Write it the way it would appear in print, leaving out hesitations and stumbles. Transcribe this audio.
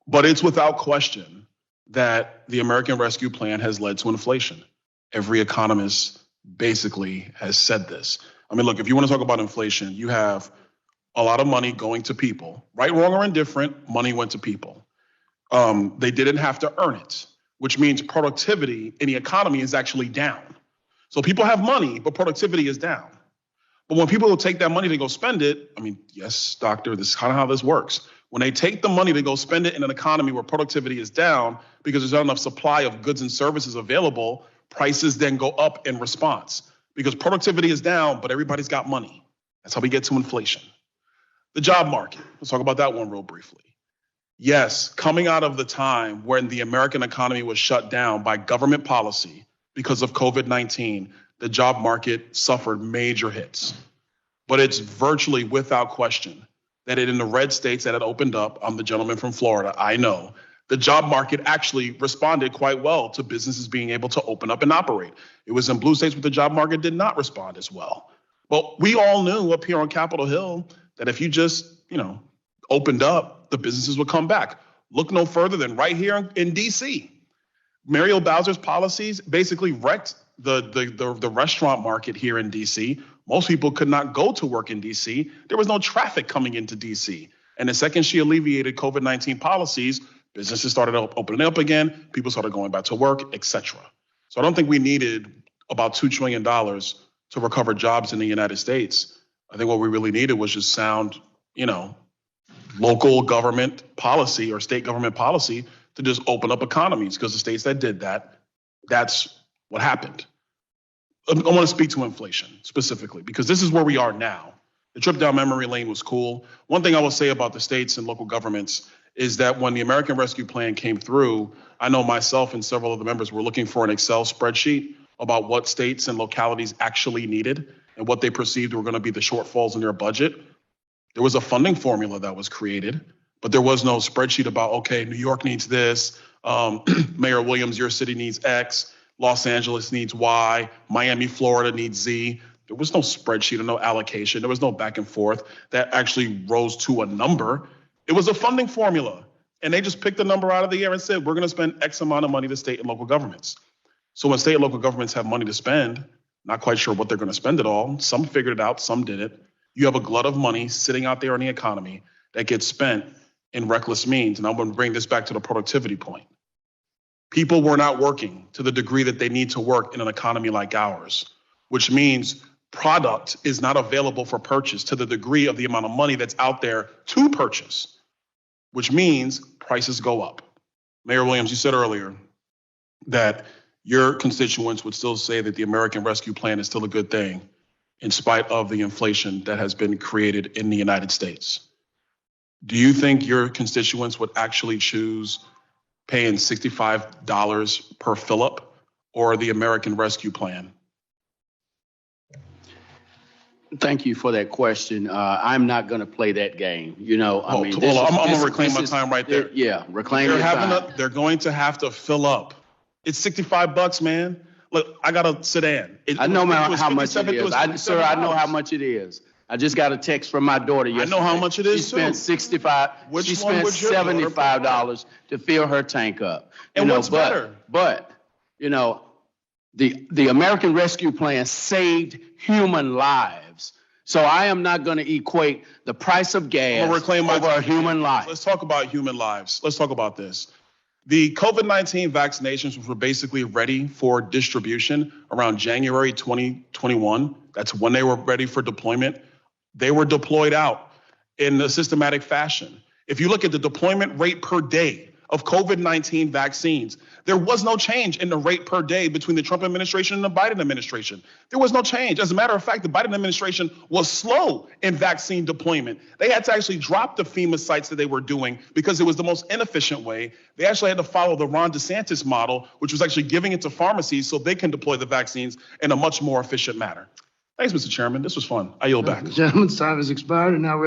But it's without question that the American Rescue Plan has led to inflation. Every economist basically has said this. I mean, look, if you want to talk about inflation, you have a lot of money going to people, right, wrong, or indifferent, money went to people. They didn't have to earn it, which means productivity in the economy is actually down. So people have money, but productivity is down. But when people will take that money to go spend it, I mean, yes, doctor, this is kind of how this works. When they take the money to go spend it in an economy where productivity is down because there's not enough supply of goods and services available, prices then go up in response because productivity is down, but everybody's got money. That's how we get to inflation. The job market, let's talk about that one real briefly. Yes, coming out of the time when the American economy was shut down by government policy because of COVID-19, the job market suffered major hits. But it's virtually without question that in the red states that had opened up, I'm the gentleman from Florida, I know, the job market actually responded quite well to businesses being able to open up and operate. It was in blue states where the job market did not respond as well. But we all knew up here on Capitol Hill that if you just, opened up, the businesses would come back. Look no further than right here in DC. Muriel Bowser's policies basically wrecked the restaurant market here in DC. Most people could not go to work in DC. There was no traffic coming into DC. And the second she alleviated COVID-19 policies, businesses started opening up again, people started going back to work, etc. So I don't think we needed about $2 trillion to recover jobs in the United States. I think what we really needed was just sound, local government policy or state government policy to just open up economies, because the states that did that, that's what happened. I want to speak to inflation specifically, because this is where we are now. The trip down memory lane was cool. One thing I will say about the states and local governments is that when the American Rescue Plan came through, I know myself and several of the members were looking for an Excel spreadsheet about what states and localities actually needed and what they perceived were going to be the shortfalls in their budget. There was a funding formula that was created, but there was no spreadsheet about, okay, New York needs this, Mayor Williams, your city needs X, Los Angeles needs Y, Miami, Florida needs Z. There was no spreadsheet or no allocation. There was no back and forth that actually rose to a number. It was a funding formula. And they just picked a number out of the air and said, we're going to spend X amount of money to state and local governments. So when state and local governments have money to spend, not quite sure what they're going to spend it all. Some figured it out, some didn't. You have a glut of money sitting out there in the economy that gets spent in reckless means. And I'm going to bring this back to the productivity point. People were not working to the degree that they need to work in an economy like ours, which means product is not available for purchase to the degree of the amount of money that's out there to purchase, which means prices go up. Mayor Williams, you said earlier that your constituents would still say that the American Rescue Plan is still a good thing in spite of the inflation that has been created in the United States. Do you think your constituents would actually choose paying $65 per fill-up or the American Rescue Plan? Thank you for that question. I'm not going to play that game. I'm going to reclaim my time right there. Yeah, reclaim your time. They're going to have to fill up. It's $65, man. Look, I got a sedan. I know how much it is. Sir, I know how much it is. I just got a text from my daughter yesterday. I know how much it is, She spent $65. She spent $75 to fill her tank up. And what's better? But the American Rescue Plan saved human lives. So I am not going to equate the price of gas over a human life. Let's talk about human lives. Let's talk about this. The COVID-19 vaccinations were basically ready for distribution around January 2021. That's when they were ready for deployment. They were deployed out in a systematic fashion. If you look at the deployment rate per day of COVID-19 vaccines, there was no change in the rate per day between the Trump administration and the Biden administration. There was no change. As a matter of fact, the Biden administration was slow in vaccine deployment. They had to actually drop the FEMA sites that they were doing because it was the most inefficient way. They actually had to follow the Ron DeSantis model, which was actually giving it to pharmacies so they can deploy the vaccines in a much more efficient manner. Thanks, Mr. Chairman. This was fun. I yield back. The gentleman's time has expired, and now we're